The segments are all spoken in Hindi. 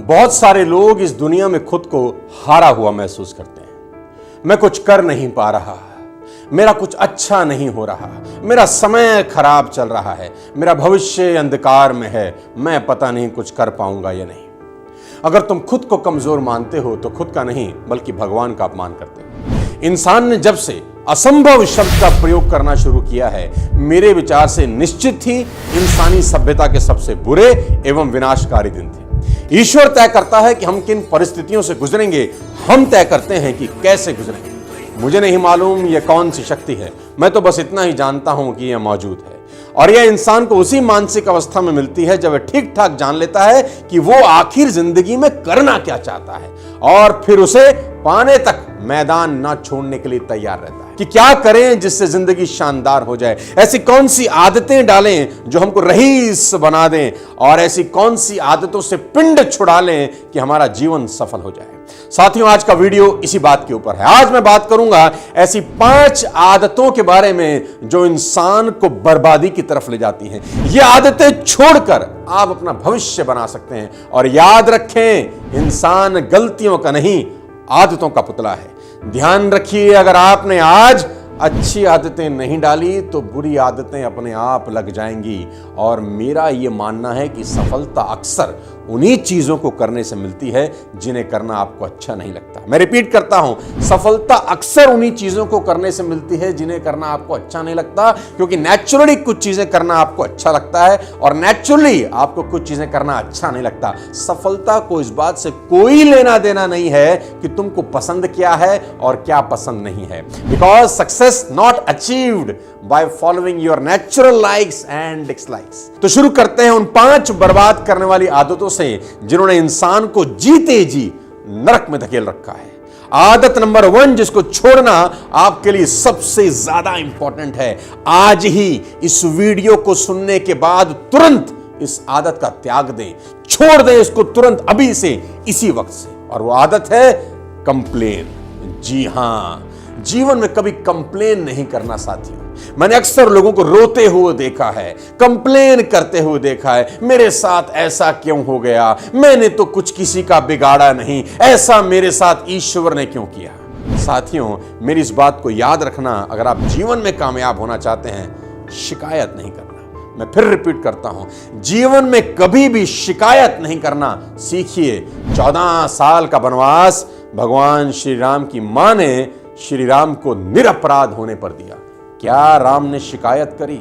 बहुत सारे लोग इस दुनिया में खुद को हारा हुआ महसूस करते हैं। मैं कुछ कर नहीं पा रहा, मेरा कुछ अच्छा नहीं हो रहा, मेरा समय खराब चल रहा है, मेरा भविष्य अंधकार में है, मैं पता नहीं कुछ कर पाऊंगा या नहीं। अगर तुम खुद को कमजोर मानते हो तो खुद का नहीं बल्कि भगवान का अपमान करते हो। इंसान ने जब से असंभव शब्द का प्रयोग करना शुरू किया है, मेरे विचार से निश्चित ही इंसानी सभ्यता के सबसे बुरे एवं विनाशकारी दिन थे। ईश्वर तय करता है कि हम किन परिस्थितियों से गुजरेंगे, हम तय करते हैं कि कैसे गुजरेंगे। मुझे नहीं मालूम यह कौन सी शक्ति है, मैं तो बस इतना ही जानता हूं कि यह मौजूद है और यह इंसान को उसी मानसिक अवस्था में मिलती है जब वह ठीक ठाक जान लेता है कि वो आखिर जिंदगी में करना क्या चाहता है और फिर उसे पाने तक मैदान ना छोड़ने के लिए तैयार रहता है कि क्या करें जिससे जिंदगी शानदार हो जाए। ऐसी कौन सी आदतें डालें जो हमको रईस बना दें और ऐसी कौन सी आदतों से पिंड छुड़ा लें कि हमारा जीवन सफल हो जाए। साथियों, आज का वीडियो इसी बात के ऊपर है। आज मैं बात करूंगा ऐसी 5 आदतों के बारे में जो इंसान को बर्बादी की तरफ ले जाती हैं। ये आदतें छोड़कर आप अपना भविष्य बना सकते हैं और याद रखें, इंसान गलतियों का नहीं आदतों का पुतला है। ध्यान रखिए, अगर आपने आज अच्छी आदतें नहीं डाली तो बुरी आदतें अपने आप लग जाएंगी। और मेरा यह मानना है कि सफलता अक्सर उन्हीं चीजों को करने से मिलती है जिन्हें करना आपको अच्छा नहीं लगता। मैं रिपीट करता हूं, सफलता अक्सर उन्हीं चीजों को करने से मिलती है जिन्हें करना आपको अच्छा नहीं लगता, क्योंकि नेचुरली कुछ चीजें करना आपको अच्छा लगता है और नेचुरली आपको कुछ चीजें करना अच्छा नहीं लगता। सफलता को इस बात से कोई लेना देना नहीं है कि तुमको पसंद क्या है और क्या पसंद नहीं है, because success not achieved by following your natural likes and dislikes. तो शुरू करते हैं उन 5 बर्बाद करने वाली आदतों से जिन्होंने इंसान को जीते जी नरक में धकेल रखा है। आदत नंबर 1, जिसको छोड़ना आपके लिए सबसे ज्यादा इंपॉर्टेंट है। आज ही इस वीडियो को सुनने के बाद तुरंत इस आदत का त्याग दें, छोड़ दें इसको तुरंत, अभी से, इसी वक्त से। और वो आदत है कंप्लेन। जी हां, जीवन में कभी कंप्लेन नहीं करना साथियों। मैंने अक्सर लोगों को रोते हुए देखा है, कंप्लेन करते हुए देखा है, मेरे साथ ऐसा क्यों हो गया, मैंने तो कुछ किसी का बिगाड़ा नहीं, ऐसा मेरे साथ ईश्वर ने क्यों किया। साथियों, मेरी इस बात को याद रखना, अगर आप जीवन में कामयाब होना चाहते हैं, शिकायत नहीं करना। मैं फिर रिपीट करता हूं, जीवन में कभी भी शिकायत नहीं करना सीखिए। 14 साल का वनवास भगवान श्री राम की मां ने श्री राम को निरपराध होने पर दिया। क्या राम ने शिकायत करी?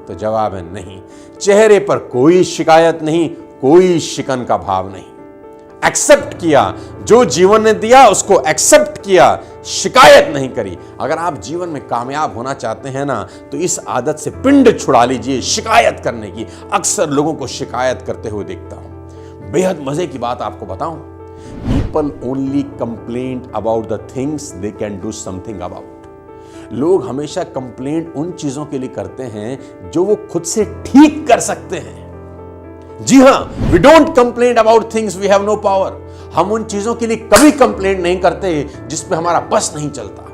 तो जवाब है नहीं। चेहरे पर कोई शिकायत नहीं, कोई शिकन का भाव नहीं। एक्सेप्ट किया, जो जीवन ने दिया उसको एक्सेप्ट किया, शिकायत नहीं करी। अगर आप जीवन में कामयाब होना चाहते हैं ना, तो इस आदत से पिंड छुड़ा लीजिए, शिकायत करने की। अक्सर लोगों को शिकायत करते हुए देखता हूं। बेहद मजे की बात आपको बताऊं, people only complain about the things they can do something about. लोग हमेशा कंप्लेंट उन चीजों के लिए करते हैं जो वो खुद से ठीक कर सकते हैं। जी हां, we don't complain about things we have no power. हम उन चीजों के लिए कभी कंप्लेंट नहीं करते जिस पे हमारा बस नहीं चलता।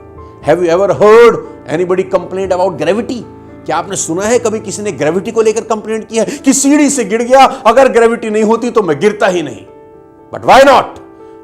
Have you ever heard anybody complain about gravity? क्या आपने सुना है कभी किसी ने ग्रेविटी को लेकर कंप्लेंट किया है कि सीढ़ी से गिर गया, अगर ग्रेविटी नहीं होती तो मैं गिरता ही नहीं। But why not?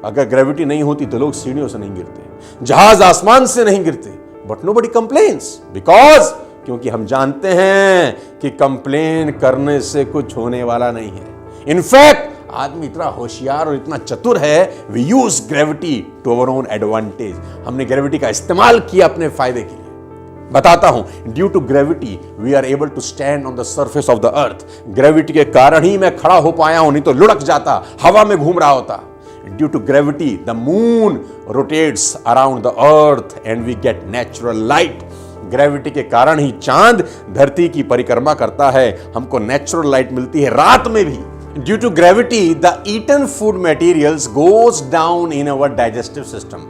अगर ग्रेविटी नहीं होती तो लोग सीढ़ियों से नहीं गिरते, जहाज आसमान से नहीं गिरते, बट नोबडी कंप्लेन्स, बिकॉज क्योंकि हम जानते हैं कि कंप्लेन करने से कुछ होने वाला नहीं है। इनफैक्ट आदमी इतना होशियार और इतना चतुर है, we use gravity to our own advantage. हमने ग्रेविटी का इस्तेमाल किया अपने फायदे के लिए। बताता हूं, due to gravity we are able to stand on the surface of the earth. Gravity के कारण ही मैं खड़ा हो पाया हूं, नहीं तो लुढ़क जाता, हवा में घूम रहा होता। Due to gravity, the moon rotates around the earth and we get natural light. Gravity के कारण ही चांद धरती की परिक्रमा करता है, हमको नेचुरल लाइट मिलती है रात में भी। Due to gravity, the eaten food materials goes down in our digestive system.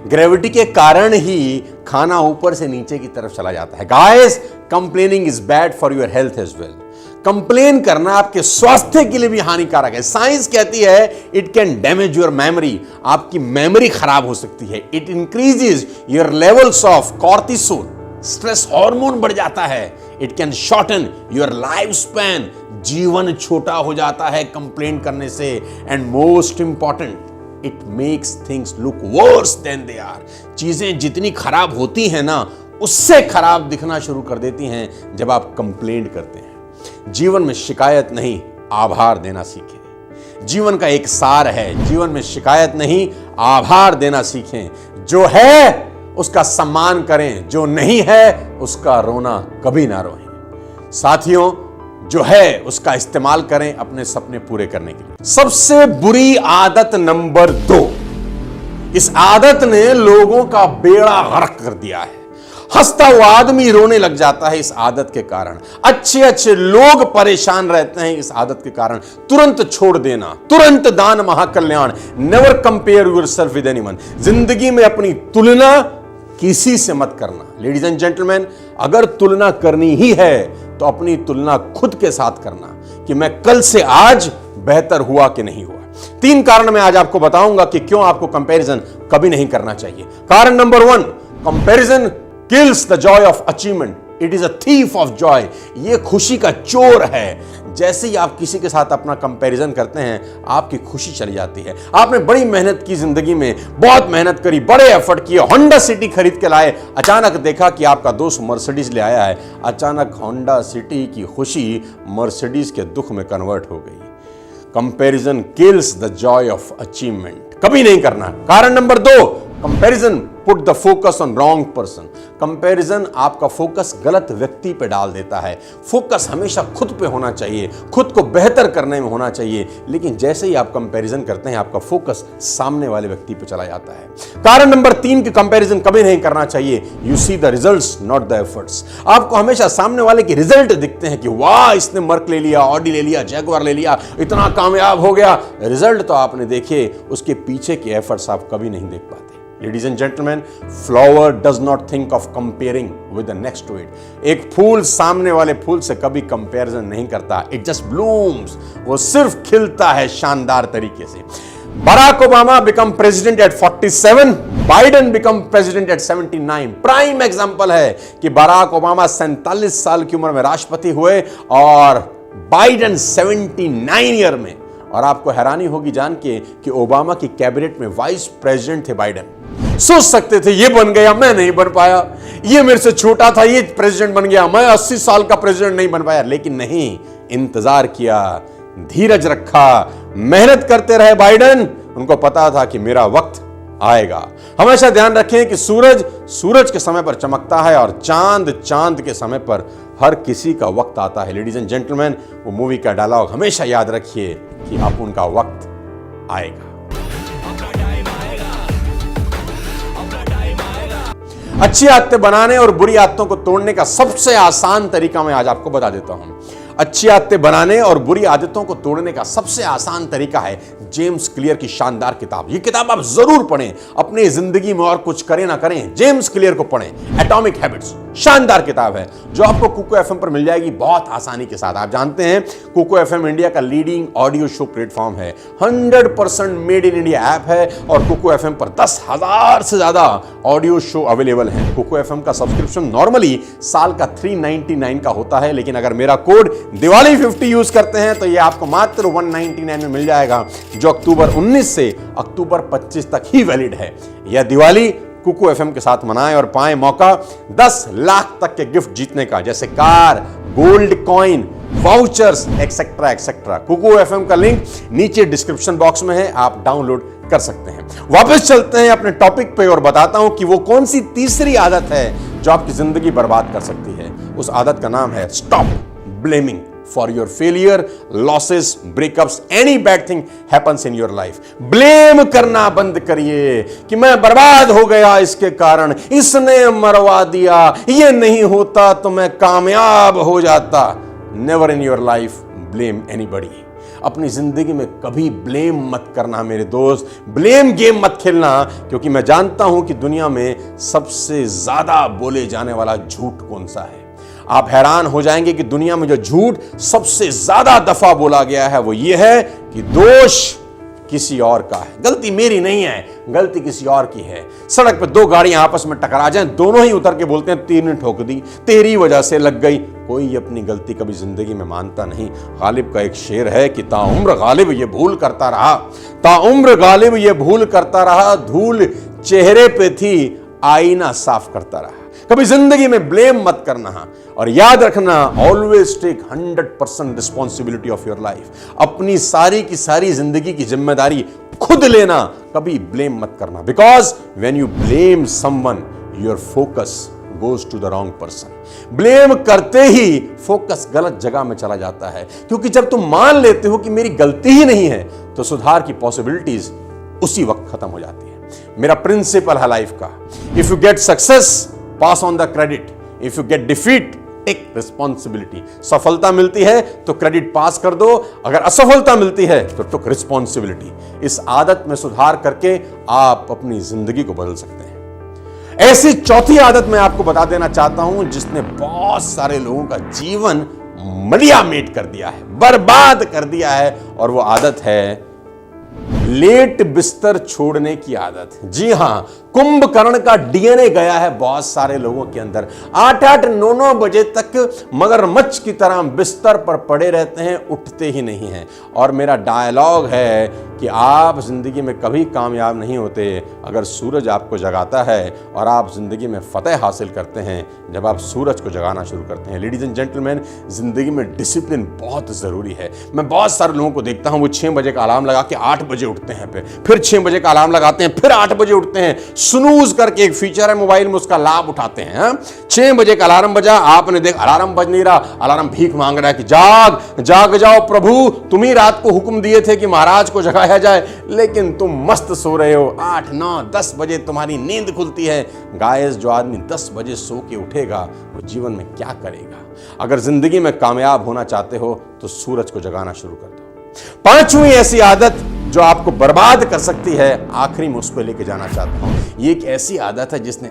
Gravity के कारण ही खाना ऊपर से नीचे की तरफ चला जाता है। Guys, complaining is bad for your health as well. Complain करना आपके स्वास्थ्य के लिए भी हानिकारक है। साइंस कहती है it can damage your memory, आपकी मेमोरी खराब हो सकती है। It increases your levels of cortisol, stress hormone बढ़ जाता है। It can shorten your life span. जीवन छोटा हो जाता है कंप्लेंट करने से। And most important, it makes things look worse than they are. चीजें जितनी खराब होती हैं ना, उससे खराब दिखना शुरू कर देती हैं जब आप कंप्लेंट करते हैं। जीवन में शिकायत नहीं, आभार देना सीखें। जीवन का एक सार है, जीवन में शिकायत नहीं, आभार देना सीखें। जो है उसका सम्मान करें, जो नहीं है उसका रोना कभी ना रोएं। साथियों, जो है उसका इस्तेमाल करें अपने सपने पूरे करने के लिए। सबसे बुरी आदत नंबर 2, इस आदत ने लोगों का बेड़ा गर्क कर दिया है। हंसता हुआ आदमी रोने लग जाता है इस आदत के कारण। अच्छे अच्छे लोग परेशान रहते हैं इस आदत के कारण। तुरंत छोड़ देना, तुरंत दान महाकल्याण। Never compare yourself with anyone. जिंदगी में अपनी तुलना किसी से मत करना। लेडीज एंड जेंटलमैन, अगर तुलना करनी ही है तो अपनी तुलना खुद के साथ करना कि मैं कल से आज बेहतर हुआ कि नहीं हुआ। 3 कारण मैं आज आपको बताऊंगा कि क्यों आपको कंपैरिजन कभी नहीं करना चाहिए। कारण number 1, comparison kills the joy of achievement. It is a thief of joy. ये खुशी का चोर है। जैसे ही आप किसी के साथ अपना कंपैरिजन करते हैं, आपकी खुशी चली जाती है। आपने बड़ी मेहनत की जिंदगी में, बहुत मेहनत करी, बड़े एफर्ट किए, होंडा सिटी खरीद के लाए, अचानक देखा कि आपका दोस्त मर्सिडीज ले आया है। अचानक होंडा सिटी की खुशी मर्सिडीज के दुख में कन्वर्ट हो गई। Comparison kills the Joy of achievement. कभी नहीं करना। कारण number 2, comparison put the focus on wrong person. Comparison आपका फोकस गलत व्यक्ति पे डाल देता है। फोकस हमेशा खुद पे होना चाहिए, खुद को बेहतर करने में होना चाहिए। लेकिन जैसे ही आप कंपैरिजन करते हैं, आपका फोकस सामने वाले व्यक्ति पे चला जाता है। कारण नंबर 3 की कंपैरिजन कभी नहीं करना चाहिए। You see the results not the efforts. आपको हमेशा सामने वाले के रिजल्ट दिखते हैं कि वाह, इसने मर्क ले लिया, ऑडी ले लिया, जैगुआर ले लिया, इतना कामयाब हो गया। रिजल्ट तो आपने देखे, उसके पीछे के एफर्ट्स आप कभी नहीं देख पाते। Ladies and gentlemen, flower does not think of comparing with the next to it. एक फूल सामने वाले फूल से कभी कंपैरिजन नहीं करता। It just blooms. वो सिर्फ खिलता है शानदार तरीके से। Barack Obama become president at 47, Biden become president at 79। Prime example है कि बराक ओबामा 47 साल की उम्र में राष्ट्रपति हुए और बाइडेन 79 ईयर में। और आपको हैरानी होगी जान के कि ओबामा की कैबिनेट में वाइस प्रेसिडेंट थे बाइडेन। सोच सकते थे ये बन गया, मैं नहीं बन पाया, ये मेरे से छोटा था, ये प्रेसिडेंट बन गया, मैं 80 साल का प्रेसिडेंट नहीं बन पाया। लेकिन नहीं, इंतजार किया, धीरज रखा, मेहनत करते रहे बाइडेन। उनको पता था कि मेरा वक्त आएगा। हमेशा ध्यान रखें कि सूरज के समय पर चमकता है और चांद के समय पर हर किसी का वक्त आता है। लेडीज एंड जेंटलमैन, वो मूवी का डायलॉग हमेशा याद रखिए कि अब उनका वक्त आएगा। अच्छी आदतें बनाने और बुरी आदतों को तोड़ने का सबसे आसान तरीका मैं आज आपको बता देता हूं। अच्छी आदतें बनाने और बुरी आदतों को तोड़ने का सबसे आसान तरीका है जेम्स क्लियर की शानदार किताब। ये किताब आप जरूर पढ़ें। अपनी जिंदगी में और कुछ करें ना करें, जेम्स क्लियर को पढ़ें। एटॉमिक हैबिट्स शानदार किताब है जो आपको कुको एफएम पर मिल जाएगी बहुत आसानी के साथ। आप जानते हैं कुको एफएम इंडिया का लीडिंग ऑडियो शो प्लेटफॉर्म है। 100% मेड इन इंडिया ऐप है और कुको एफएम पर 10,000 से ज्यादा ऑडियो शो अवेलेबल हैं। कुको एफएम का सब्सक्रिप्शन नॉर्मली साल का 399 का होता है, लेकिन अगर मेरा कोड दिवाली 50 यूज करते हैं तो ये आपको मात्र 199 में मिल जाएगा, जो अक्टूबर 19 से अक्टूबर 25 तक ही वैलिड है। यह दिवाली कुको एफएम के साथ मनाएं और पाएं मौका 10 लाख तक के गिफ्ट जीतने का, जैसे car, gold coin, vouchers etcetera etcetera. Kuku FM का लिंक नीचे डिस्क्रिप्शन बॉक्स में है, आप डाउनलोड कर सकते हैं। वापस चलते हैं अपने टॉपिक पे और बताता हूं कि वो कौन सी तीसरी आदत है जो आपकी जिंदगी बर्बाद कर सकती है। उस आदत का नाम है stop blaming for your failure, losses, breakups, any bad thing happens in your life. Blame करना बंद करिए कि मैं बर्बाद हो गया इसके कारण, इसने मरवा दिया, ये नहीं होता तो मैं कामयाब हो जाता। Never in your life blame anybody. अपनी जिंदगी में कभी ब्लेम मत करना मेरे दोस्त, ब्लेम गेम मत खेलना, क्योंकि मैं जानता हूं कि दुनिया में सबसे ज्यादा बोले जाने वाला झूठ कौन सा है। आप हैरान हो जाएंगे कि दुनिया में जो झूठ सबसे ज्यादा दफा बोला गया है वो ये है कि दोष किसी और का है, गलती मेरी नहीं है, गलती किसी और की है। सड़क पे दो गाड़ियां आपस में टकरा जाएं, दोनों ही उतर के बोलते हैं तीन ने ठोक दी, तेरी वजह से लग गई। कोई अपनी गलती कभी जिंदगी में मानता नहीं। गालिब का एक शेर है कि ताउम्र गालिब ये भूल करता रहा, ताउम्र गालिब ये भूल करता रहा, धूल चेहरे पे थी आईना साफ करता रहा। कभी जिंदगी में ब्लेम मत करना, और याद रखना, always take 100% responsibility of your life. अपनी सारी की सारी जिंदगी की जिम्मेदारी खुद लेना, कभी ब्लेम मत करना। Because when you blame someone your focus goes to the wrong person. Blame करते ही फोकस गलत जगह में चला जाता है, क्योंकि जब तुम मान लेते हो कि मेरी गलती ही नहीं है, तो सुधार की पॉसिबिलिटीज उसी वक्त खत्म हो जाती है। मेरा प्रिंसिपल है लाइफ का, if you get success pass on the credit, if you get defeat take responsibility. सफलता मिलती है तो क्रेडिट पास कर दो, अगर असफलता मिलती है तो टेक रिस्पॉन्सिबिलिटी। इस आदत में सुधार करके आप अपनी जिंदगी को बदल सकते हैं। ऐसी चौथी आदत मैं आपको बता देना चाहता हूं, जिसने बहुत सारे लोगों का जीवन मलियामेट कर दिया है, बर्बाद कर दिया है, और वो आदत है लेट बिस्तर छोड़ने की आदत। जी हां, कुंभकर्ण का डीएनए गया है बहुत सारे लोगों के अंदर। 8-8, 9-9 बजे तक मगरमच्छ की तरह बिस्तर पर पड़े रहते हैं, उठते ही नहीं हैं। और मेरा डायलॉग है कि आप जिंदगी में कभी कामयाब नहीं होते अगर सूरज आपको जगाता है, और आप जिंदगी में फतेह हासिल करते हैं जब आप सूरज को जगाना शुरू करते हैं। लेडीज एंड जेंटलमैन, जिंदगी में डिसिप्लिन बहुत जरूरी है। मैं बहुत सारे लोगों को देखता हूं, वो 6 बजे का अलार्म लगा के 8 बजे उठते हैं, फिर 6 बजे का अलार्म लगाते हैं, फिर 8 बजे उठते हैं। स्नूज करके एक फीचर है मोबाइल में, उसका लाभ उठाते हैं। 6 बजे का अलार्म बजा, आपने देखा अलार्म बज नहीं रहा, अलार्म भीख मांग रहा है कि जाग जाग जाओ प्रभु, तुम ही रात को हुक्म दिए थे कि महाराज को जगाया जाए, लेकिन तुम मस्त सो रहे हो। 8, 9, 10 बजे तुम्हारी नींद खुलती है। गाइस, जो आदमी 10 बजे सो के उठेगा वो जीवन में क्या करेगा? अगर जिंदगी में कामयाब होना चाहते हो तो सूरज को जगाना शुरू कर दो। 5वीं ऐसी आदत जो आपको बर्बाद कर सकती है, आखिरी में उस पर लेके जाना चाहता हूं। ये एक ऐसी आदत है जिसने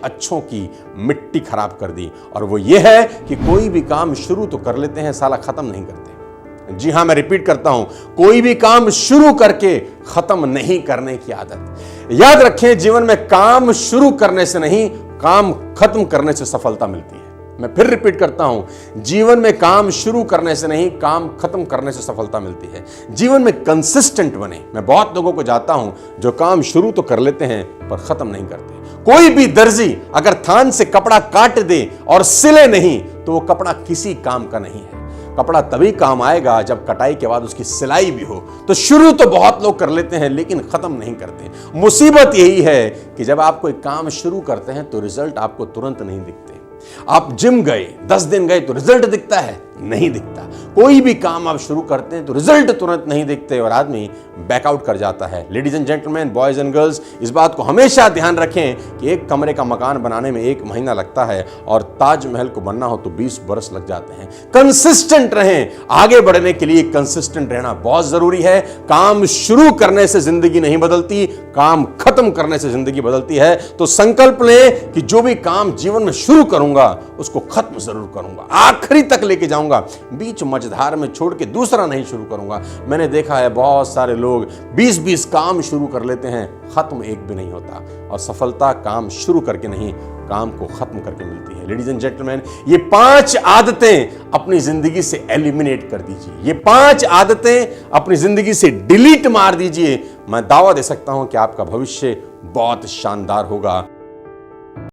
अच्छों की मिट्टी खराब कर दी, और वो ये है कि कोई भी काम शुरू तो कर लेते हैं, साला खत्म नहीं करते। जी हां, मैं रिपीट करता हूं, कोई भी काम शुरू करके खत्म नहीं करने की आदत। याद रखें, जीवन में काम शुरू करने से नहीं, काम खत्म करने से सफलता मिलती है। मैं फिर रिपीट करता हूं, जीवन में काम शुरू करने से नहीं, काम खत्म करने से सफलता मिलती है। जीवन में कंसिस्टेंट बने। मैं बहुत लोगों को जानता हूं जो काम शुरू तो कर लेते हैं पर खत्म नहीं करते। कोई भी दर्जी अगर थान से कपड़ा काट दे और सिले नहीं, तो वो कपड़ा किसी काम का नहीं है। कपड़ा तभी काम आएगा जब कटाई के बाद उसकी सिलाई भी हो। तो शुरू तो बहुत लोग कर लेते हैं लेकिन खत्म नहीं करते। मुसीबत यही है कि जब आप कोई काम शुरू करते हैं तो रिजल्ट आपको तुरंत नहीं दिखते। आप जिम गए, 10 दिन गए तो रिजल्ट दिखता है? नहीं दिखता। कोई भी काम आप शुरू करते हैं तो रिजल्ट तुरंत नहीं दिखते और आदमी बैकआउट कर जाता है। Ladies and gentleman, boys and girls, इस बात को हमेशा ध्यान रखें कि एक कमरे का मकान बनाने में 1 महीना लगता है और ताजमहल को बनना हो तो 20 बरस लग जाते हैं। कंसिस्टेंट रहें। आगे बढ़ने के लिए कंसिस्टेंट रहना बहुत जरूरी है। काम शुरू करने से जिंदगी नहीं बदलती, काम खत्म करने से जिंदगी बदलती है। तो संकल्प लें कि जो भी काम जीवन में शुरू करूंगा उसको खत्म जरूर करूंगा, आखिरी तक लेके जाऊंगा, बीच मझधार में छोड़ के दूसरा नहीं शुरू करूंगा। मैंने देखा है बहुत सारे लोग 20-20 काम शुरू कर लेते हैं, खत्म एक भी नहीं होता। और सफलता काम शुरू करके नहीं, काम को खत्म करके मिलती है। लेडीज एंड जेंटलमैन, ये 5 आदतें अपनी जिंदगी से एलिमिनेट कर दीजिए। ये 5 आदतें अपनी जिंदगी से डिलीट मार दीजिए। मैं दावा दे सकता हूं कि आपका भविष्य बहुत शानदार होगा।